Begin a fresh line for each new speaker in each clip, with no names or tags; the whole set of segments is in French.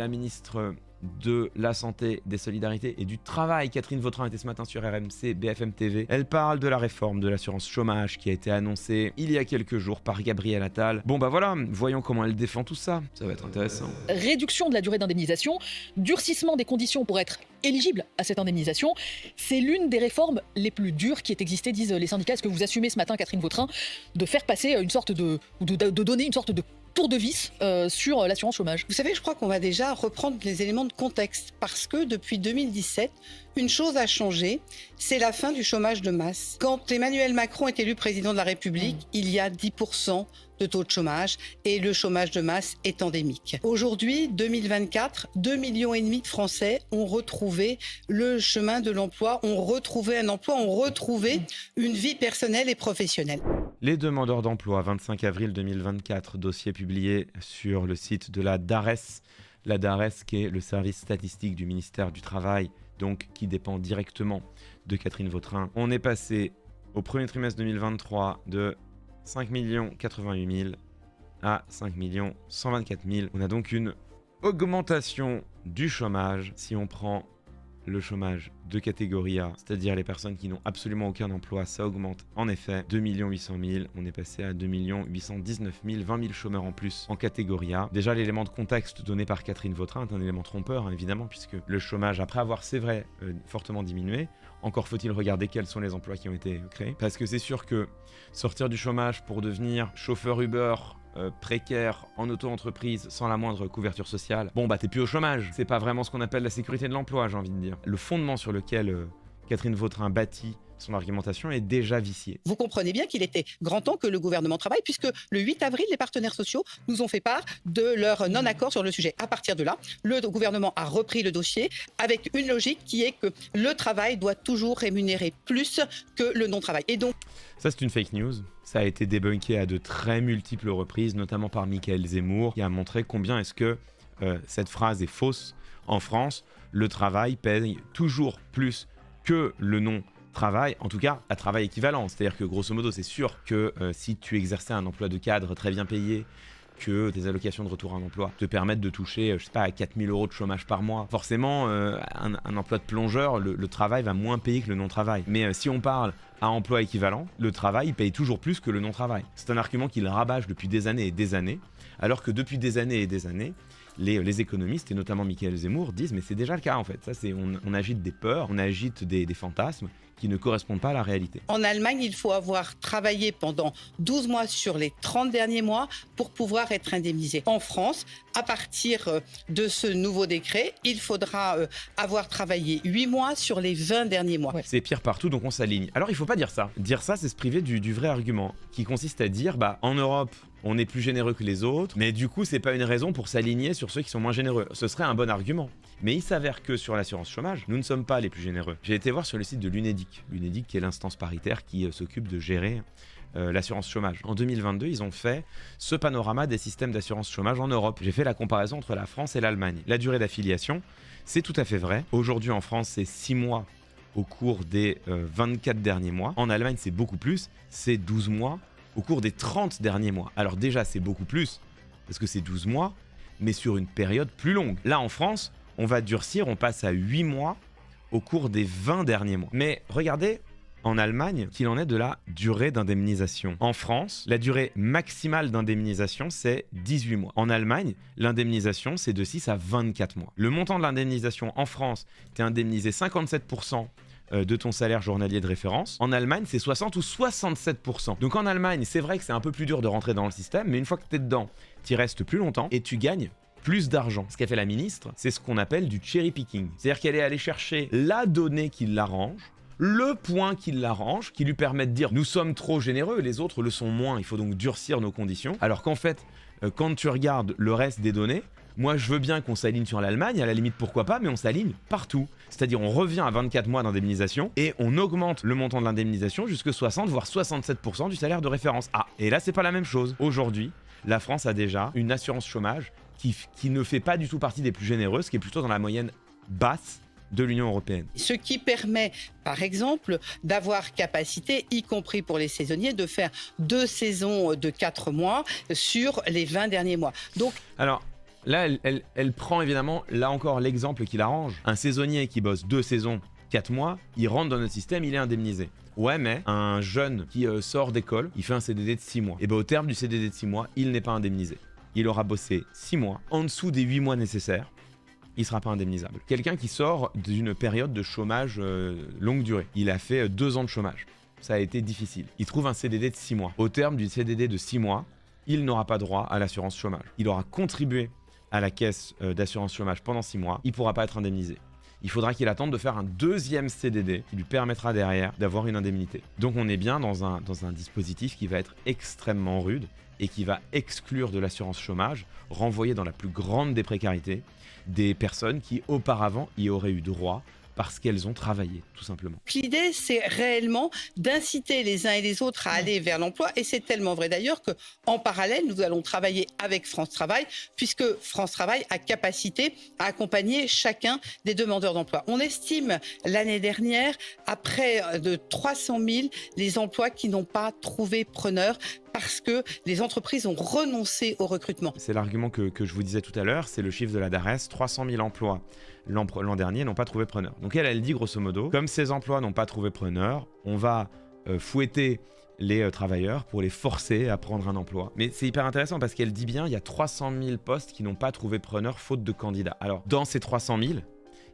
la ministre de la Santé, des Solidarités et du Travail, Catherine Vautrin, était ce matin sur RMC BFM TV. Elle parle de la réforme de l'assurance chômage qui a été annoncée il y a quelques jours par Gabriel Attal. Bon bah voilà, voyons comment elle défend tout ça, ça va être intéressant.
Réduction de la durée d'indemnisation, durcissement des conditions pour être éligible à cette indemnisation, c'est l'une des réformes les plus dures qui ait existé, disent les syndicats. Est-ce que vous assumez ce matin, Catherine Vautrin, de faire passer une sorte de donner une sorte de tour de vis sur l'assurance chômage?
Vous savez, je crois qu'on va déjà reprendre les éléments de contexte parce que depuis 2017, une chose a changé, c'est la fin du chômage de masse. Quand Emmanuel Macron est élu président de la République, il y a 10% de taux de chômage et le chômage de masse est endémique. Aujourd'hui, 2024, 2,5 millions de Français ont retrouvé le chemin de l'emploi, ont retrouvé un emploi, ont retrouvé une vie personnelle et professionnelle.
Les demandeurs d'emploi, 25 avril 2024, dossier publié sur le site de la DARES. La DARES qui est le service statistique du ministère du Travail, donc qui dépend directement de Catherine Vautrin. On est passé au premier trimestre 2023 de 5 88 000 à 5 124 000. On a donc une augmentation du chômage si on prend le chômage de catégorie A, c'est-à-dire les personnes qui n'ont absolument aucun emploi, ça augmente en effet 2 800 000, on est passé à 2 819 000, 20 000 chômeurs en plus en catégorie A. Déjà l'élément de contexte donné par Catherine Vautrin est un élément trompeur hein, évidemment, puisque le chômage, après avoir, c'est vrai, fortement diminué, encore faut-il regarder quels sont les emplois qui ont été créés, parce que c'est sûr que sortir du chômage pour devenir chauffeur Uber, précaire en auto-entreprise sans la moindre couverture sociale, bon bah t'es plus au chômage. C'est pas vraiment ce qu'on appelle la sécurité de l'emploi, j'ai envie de dire. Le fondement sur lequel Catherine Vautrin bâtit son argumentation est déjà vicié.
Vous comprenez bien qu'il était grand temps que le gouvernement travaille, puisque le 8 avril, les partenaires sociaux nous ont fait part de leur non-accord sur le sujet. À partir de là, le gouvernement a repris le dossier avec une logique qui est que le travail doit toujours rémunérer plus que le non-travail. Et donc,
ça c'est une fake news. Ça a été débunké à de très multiples reprises, notamment par Mickaël Zemmour, qui a montré combien est-ce que cette phrase est fausse. En France, le travail paye toujours plus que le non-travail, en tout cas à travail équivalent. C'est-à-dire que grosso modo, c'est sûr que si tu exerçais un emploi de cadre très bien payé, que tes allocations de retour à un emploi te permettent de toucher, je sais pas, à 4 000 € de chômage par mois. Forcément, un emploi de plongeur, le travail va moins payer que le non-travail. Mais si on parle à emploi équivalent, le travail paye toujours plus que le non-travail. C'est un argument qu'il rabâche depuis des années et des années, alors que depuis des années et des années, les économistes, et notamment Mickaël Zemmour, disent mais c'est déjà le cas en fait. Ça, on agite des peurs, on agite des fantasmes qui ne correspondent pas à la réalité.
En Allemagne, il faut avoir travaillé pendant 12 mois sur les 30 derniers mois pour pouvoir être indemnisé. En France, à partir de ce nouveau décret, il faudra avoir travaillé 8 mois sur les 20 derniers mois.
Ouais. C'est pire partout, donc on s'aligne. Alors il faut pas dire ça. Dire ça, c'est se priver du vrai argument, qui consiste à dire, bah en Europe, on est plus généreux que les autres, mais du coup, c'est pas une raison pour s'aligner sur ceux qui sont moins généreux. Ce serait un bon argument. Mais il s'avère que sur l'assurance chômage, nous ne sommes pas les plus généreux. J'ai été voir sur le site de l'UNEDIC. L'UNEDIC qui est l'instance paritaire qui s'occupe de gérer l'assurance chômage. En 2022, ils ont fait ce panorama des systèmes d'assurance chômage en Europe. J'ai fait la comparaison entre la France et l'Allemagne. La durée d'affiliation, c'est tout à fait vrai. Aujourd'hui en France, c'est 6 mois au cours des 24 derniers mois. En Allemagne, c'est beaucoup plus, c'est 12 mois au cours des 30 derniers mois. Alors déjà, c'est beaucoup plus, parce que c'est 12 mois, mais sur une période plus longue. Là, en France, on va durcir, on passe à 8 mois au cours des 20 derniers mois. Mais regardez, en Allemagne, qu'il en est de la durée d'indemnisation. En France, la durée maximale d'indemnisation, c'est 18 mois. En Allemagne, l'indemnisation, c'est de 6 à 24 mois. Le montant de l'indemnisation en France, tu es indemnisé 57% de ton salaire journalier de référence. En Allemagne, c'est 60 ou 67%. Donc en Allemagne, c'est vrai que c'est un peu plus dur de rentrer dans le système, mais une fois que tu es dedans, tu y restes plus longtemps et tu gagnes plus d'argent. Ce qu'a fait la ministre, c'est ce qu'on appelle du cherry picking. C'est-à-dire qu'elle est allée chercher la donnée qui l'arrange, le point qui l'arrange, qui lui permet de dire « nous sommes trop généreux, les autres le sont moins, il faut donc durcir nos conditions ». Alors qu'en fait, quand tu regardes le reste des données, moi je veux bien qu'on s'aligne sur l'Allemagne, à la limite pourquoi pas, mais on s'aligne partout. C'est-à-dire on revient à 24 mois d'indemnisation et on augmente le montant de l'indemnisation jusqu'à 60 voire 67% du salaire de référence. Ah, et là c'est pas la même chose. Aujourd'hui, la France a déjà une assurance chômage qui ne fait pas du tout partie des plus généreuses, qui est plutôt dans la moyenne basse de l'Union européenne.
Ce qui permet, par exemple, d'avoir capacité, y compris pour les saisonniers, de faire 2 saisons de 4 mois sur les 20 derniers mois. Donc,
alors, Là, elle prend évidemment, là encore, l'exemple qui l'arrange. Un saisonnier qui bosse 2 saisons, 4 mois, il rentre dans notre système, il est indemnisé. Ouais, mais un jeune qui sort d'école, il fait un CDD de 6 mois. Et bien au terme du CDD de 6 mois, il n'est pas indemnisé. Il aura bossé 6 mois, en dessous des 8 mois nécessaires, il ne sera pas indemnisable. Quelqu'un qui sort d'une période de chômage longue durée, il a fait 2 ans de chômage. Ça a été difficile. Il trouve un CDD de 6 mois. Au terme du CDD de 6 mois, il n'aura pas droit à l'assurance chômage. Il aura contribué à la caisse d'assurance chômage pendant 6 mois, il ne pourra pas être indemnisé. Il faudra qu'il attende de faire un 2e CDD qui lui permettra derrière d'avoir une indemnité. Donc on est bien dans un dispositif qui va être extrêmement rude et qui va exclure de l'assurance chômage, renvoyer dans la plus grande des précarités, des personnes qui auparavant y auraient eu droit parce qu'elles ont travaillé, tout simplement.
L'idée, c'est réellement d'inciter les uns et les autres à aller vers l'emploi. Et c'est tellement vrai d'ailleurs qu'en parallèle, nous allons travailler avec France Travail, puisque France Travail a capacité à accompagner chacun des demandeurs d'emploi. On estime l'année dernière à près de 300 000 les emplois qui n'ont pas trouvé preneur parce que les entreprises ont renoncé au recrutement.
C'est l'argument que je vous disais tout à l'heure, c'est le chiffre de la DARES, 300 000 emplois l'an dernier n'ont pas trouvé preneur. Donc elle dit grosso modo, comme ces emplois n'ont pas trouvé preneur, on va fouetter les travailleurs pour les forcer à prendre un emploi. Mais c'est hyper intéressant parce qu'elle dit bien, il y a 300 000 postes qui n'ont pas trouvé preneur faute de candidats. Alors dans ces 300 000,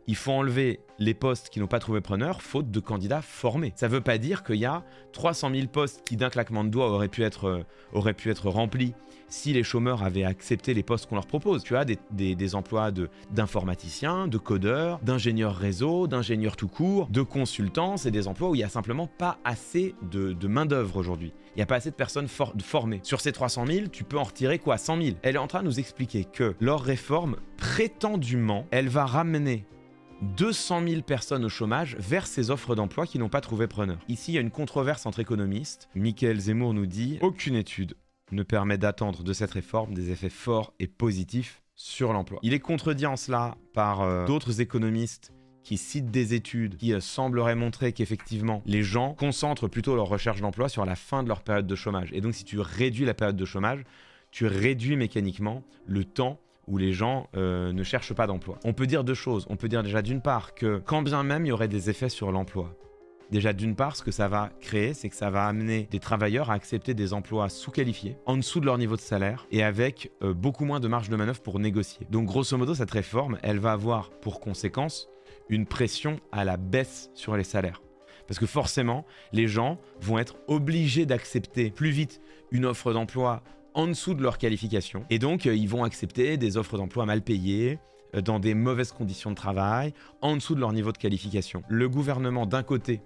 il faut enlever les postes qui n'ont pas trouvé preneur faute de candidats formés. Ça ne veut pas dire qu'il y a 300 000 postes qui d'un claquement de doigts auraient pu être remplis si les chômeurs avaient accepté les postes qu'on leur propose. Tu as des emplois d'informaticiens, de codeurs, d'ingénieurs réseau, d'ingénieurs tout court, de consultants. C'est des emplois où il n'y a simplement pas assez de main-d'œuvre aujourd'hui. Il n'y a pas assez de personnes formées. Sur ces 300 000, tu peux en retirer quoi? 100 000. Elle est en train de nous expliquer que leur réforme, prétendument, elle va ramener 200 000 personnes au chômage vers ces offres d'emploi qui n'ont pas trouvé preneur. Ici, il y a une controverse entre économistes. Michael Zemmour nous dit « Aucune étude ne permet d'attendre de cette réforme des effets forts et positifs sur l'emploi. » Il est contredit en cela par d'autres économistes qui citent des études qui sembleraient montrer qu'effectivement, les gens concentrent plutôt leur recherche d'emploi sur la fin de leur période de chômage. Et donc, si tu réduis la période de chômage, tu réduis mécaniquement le temps où les gens ne cherchent pas d'emploi. On peut dire 2 choses. On peut dire déjà d'une part que quand bien même il y aurait des effets sur l'emploi, déjà d'une part ce que ça va créer, c'est que ça va amener des travailleurs à accepter des emplois sous-qualifiés, en dessous de leur niveau de salaire et avec beaucoup moins de marge de manœuvre pour négocier. Donc grosso modo, cette réforme, elle va avoir pour conséquence une pression à la baisse sur les salaires. Parce que forcément, les gens vont être obligés d'accepter plus vite une offre d'emploi en dessous de leur qualification. Et donc, ils vont accepter des offres d'emploi mal payées, dans des mauvaises conditions de travail, en dessous de leur niveau de qualification. Le gouvernement, d'un côté,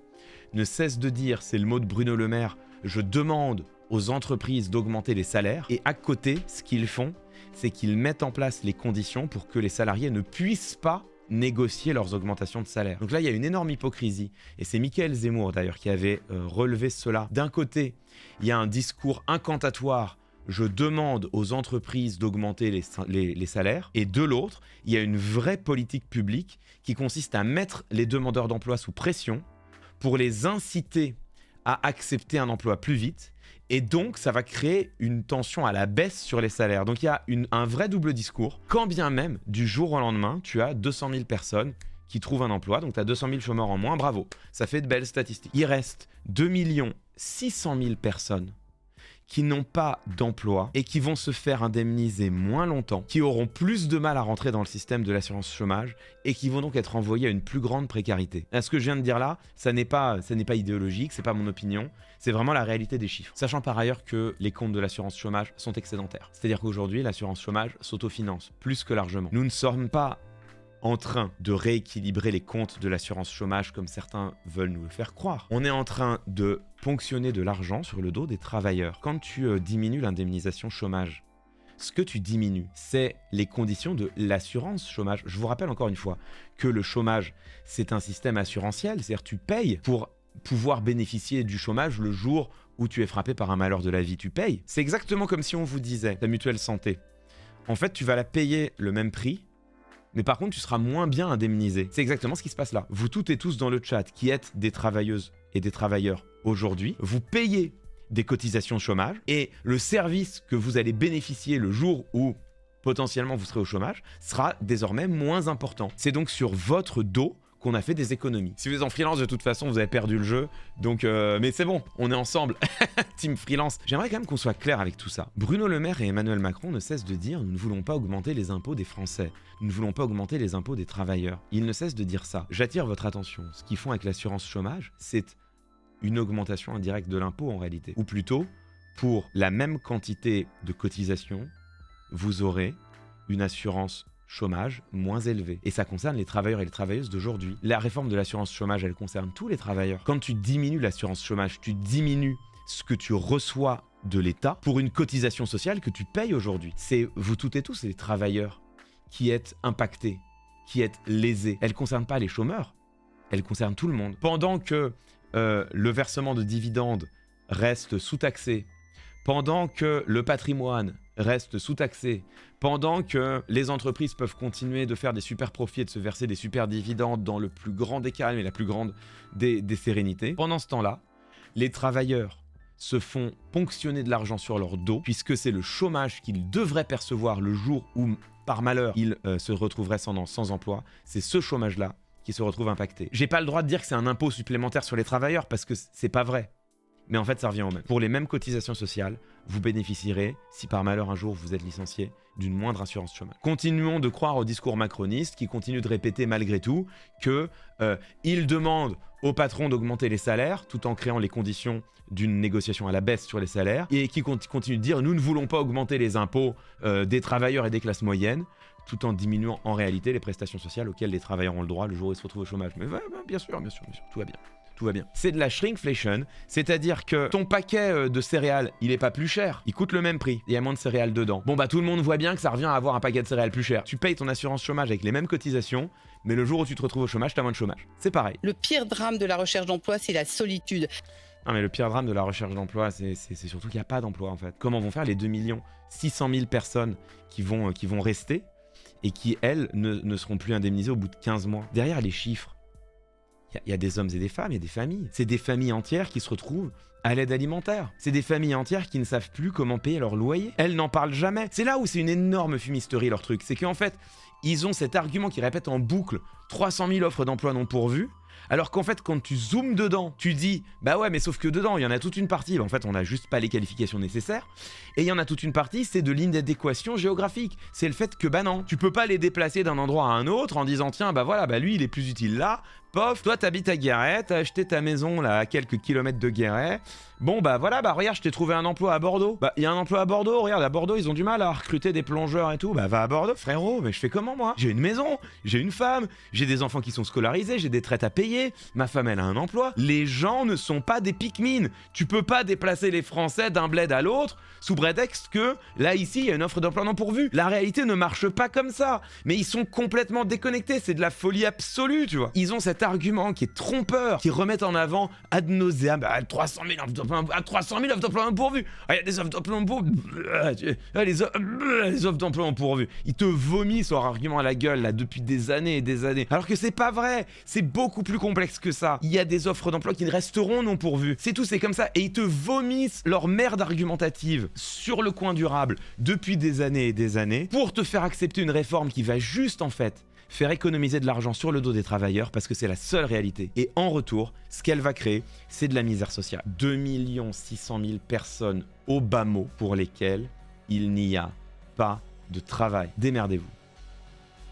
ne cesse de dire, c'est le mot de Bruno Le Maire, je demande aux entreprises d'augmenter les salaires. Et à côté, ce qu'ils font, c'est qu'ils mettent en place les conditions pour que les salariés ne puissent pas négocier leurs augmentations de salaire. Donc là, il y a une énorme hypocrisie. Et c'est Michael Zemmour, d'ailleurs, qui avait relevé cela. D'un côté, il y a un discours incantatoire, je demande aux entreprises d'augmenter les salaires. Et de l'autre, il y a une vraie politique publique qui consiste à mettre les demandeurs d'emploi sous pression pour les inciter à accepter un emploi plus vite. Et donc, ça va créer une tension à la baisse sur les salaires. Donc, il y a un vrai double discours. Quand bien même, du jour au lendemain, tu as 200 000 personnes qui trouvent un emploi. Donc, tu as 200 000 chômeurs en moins. Bravo, ça fait de belles statistiques. Il reste 2 600 000 personnes qui n'ont pas d'emploi et qui vont se faire indemniser moins longtemps, qui auront plus de mal à rentrer dans le système de l'assurance chômage et qui vont donc être envoyés à une plus grande précarité. Ce que je viens de dire là, ça n'est pas idéologique, c'est pas mon opinion, c'est vraiment la réalité des chiffres. Sachant par ailleurs que les comptes de l'assurance chômage sont excédentaires. C'est-à-dire qu'aujourd'hui, l'assurance chômage s'autofinance plus que largement. Nous ne sommes pas en train de rééquilibrer les comptes de l'assurance chômage comme certains veulent nous le faire croire. On est en train de ponctionner de l'argent sur le dos des travailleurs. Quand tu diminues l'indemnisation chômage, ce que tu diminues, c'est les conditions de l'assurance chômage. Je vous rappelle encore une fois que le chômage, c'est un système assurantiel, c'est-à-dire tu payes pour pouvoir bénéficier du chômage le jour où tu es frappé par un malheur de la vie. Tu payes. C'est exactement comme si on vous disait, ta mutuelle santé, en fait, tu vas la payer le même prix, mais par contre, tu seras moins bien indemnisé. C'est exactement ce qui se passe là. Vous toutes et tous dans le chat qui êtes des travailleuses et des travailleurs aujourd'hui, vous payez des cotisations chômage et le service que vous allez bénéficier le jour où potentiellement vous serez au chômage, sera désormais moins important. C'est donc sur votre dos qu'on a fait des économies. Si vous êtes en freelance, de toute façon, vous avez perdu le jeu. Donc, mais c'est bon, on est ensemble. Team freelance. J'aimerais quand même qu'on soit clair avec tout ça. Bruno Le Maire et Emmanuel Macron ne cessent de dire « Nous ne voulons pas augmenter les impôts des Français. Nous ne voulons pas augmenter les impôts des travailleurs. » Ils ne cessent de dire ça. J'attire votre attention. Ce qu'ils font avec l'assurance chômage, c'est une augmentation indirecte de l'impôt en réalité. Ou plutôt, pour la même quantité de cotisation, vous aurez une assurance chômage moins élevé. Et ça concerne les travailleurs et les travailleuses d'aujourd'hui. La réforme de l'assurance chômage, elle concerne tous les travailleurs. Quand tu diminues l'assurance chômage, tu diminues ce que tu reçois de l'État pour une cotisation sociale que tu payes aujourd'hui. C'est vous toutes et tous les travailleurs qui êtes impactés, qui êtes lésés. Elle ne concerne pas les chômeurs, elle concerne tout le monde. Pendant que le versement de dividendes reste sous-taxé, pendant que le patrimoine reste sous-taxé, pendant que les entreprises peuvent continuer de faire des super profits et de se verser des super dividendes dans le plus grand des calmes et la plus grande des sérénités, pendant ce temps-là, les travailleurs se font ponctionner de l'argent sur leur dos, puisque c'est le chômage qu'ils devraient percevoir le jour où, par malheur, ils se retrouveraient sans emploi. C'est ce chômage-là qui se retrouve impacté. J'ai pas le droit de dire que c'est un impôt supplémentaire sur les travailleurs, parce que c'est pas vrai. Mais en fait, ça revient au même. Pour les mêmes cotisations sociales, vous bénéficierez, si par malheur un jour vous êtes licencié, d'une moindre assurance chômage. Continuons de croire au discours macroniste qui continue de répéter malgré tout qu'il demande au patron d'augmenter les salaires tout en créant les conditions d'une négociation à la baisse sur les salaires et qui continue de dire « nous ne voulons pas augmenter les impôts des travailleurs et des classes moyennes » tout en diminuant en réalité les prestations sociales auxquelles les travailleurs ont le droit le jour où ils se retrouvent au chômage. Mais bien sûr, tout va bien. Tout va bien. C'est de la shrinkflation, c'est-à-dire que ton paquet de céréales, il est pas plus cher, il coûte le même prix, il y a moins de céréales dedans. Bon bah tout le monde voit bien que ça revient à avoir un paquet de céréales plus cher. Tu payes ton assurance chômage avec les mêmes cotisations, mais le jour où tu te retrouves au chômage, t'as moins de chômage. C'est pareil.
Le pire drame de la recherche d'emploi, c'est la solitude.
Non mais le pire drame de la recherche d'emploi, c'est surtout qu'il n'y a pas d'emploi en fait. Comment vont faire les 2 600 000 personnes qui vont rester et qui, elles, ne seront plus indemnisées au bout de 15 mois? Derrière les chiffres, il y a des hommes et des femmes, il y a des familles. C'est des familles entières qui se retrouvent à l'aide alimentaire. C'est des familles entières qui ne savent plus comment payer leur loyer. Elles n'en parlent jamais. C'est là où c'est une énorme fumisterie leur truc. C'est qu'en fait, ils ont cet argument qui répète en boucle 300 000 offres d'emploi non pourvues. Alors qu'en fait, quand tu zoomes dedans, tu dis « Bah ouais, mais sauf que dedans, il y en a toute une partie. En fait, on n'a juste pas les qualifications nécessaires. Et il y en a toute une partie, c'est de l'inadéquation géographique. C'est le fait que, bah non, tu peux pas les déplacer d'un endroit à un autre en disant « Tiens, bah voilà, bah lui, il est plus utile là. Pof, toi, t'habites à Guéret, t'as acheté ta maison là à quelques kilomètres de Guéret. Bon, bah voilà, bah regarde, je t'ai trouvé un emploi à Bordeaux. Bah, il y a un emploi à Bordeaux, regarde, à Bordeaux, ils ont du mal à recruter des plongeurs et tout. Bah, va à Bordeaux, frérot, mais je fais comment moi? J'ai une maison, j'ai une femme, j'ai des enfants qui sont scolarisés, j'ai des traites à payer, ma femme, elle a un emploi. Les gens ne sont pas des pick-me. Tu peux pas déplacer les Français d'un bled à l'autre sous prétexte que là, ici, il y a une offre d'emploi non pourvue. La réalité ne marche pas comme ça. Mais ils sont complètement déconnectés, c'est de la folie absolue, tu vois. Ils ont cet argument qui est trompeur, qui remettent en avant ad nauseam, 300 000 offres d'emploi non pourvues. Il y a des offres d'emploi non pourvues. Les offres d'emploi non pourvues. Ils te vomissent leur argument à la gueule là depuis des années et des années. Alors que c'est pas vrai. C'est beaucoup plus complexe que ça. Il y a des offres d'emploi qui ne resteront non pourvues. C'est tout, c'est comme ça. Et ils te vomissent leur merde argumentative sur le coin durable depuis des années et des années pour te faire accepter une réforme qui va juste en fait faire économiser de l'argent sur le dos des travailleurs parce que c'est la seule réalité. Et en retour, ce qu'elle va créer, c'est de la misère sociale. 2 600 000 personnes au bas mot pour lesquelles il n'y a pas de travail. Démerdez-vous.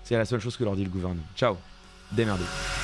C'est la seule chose que leur dit le gouvernement. Ciao, démerdez-vous.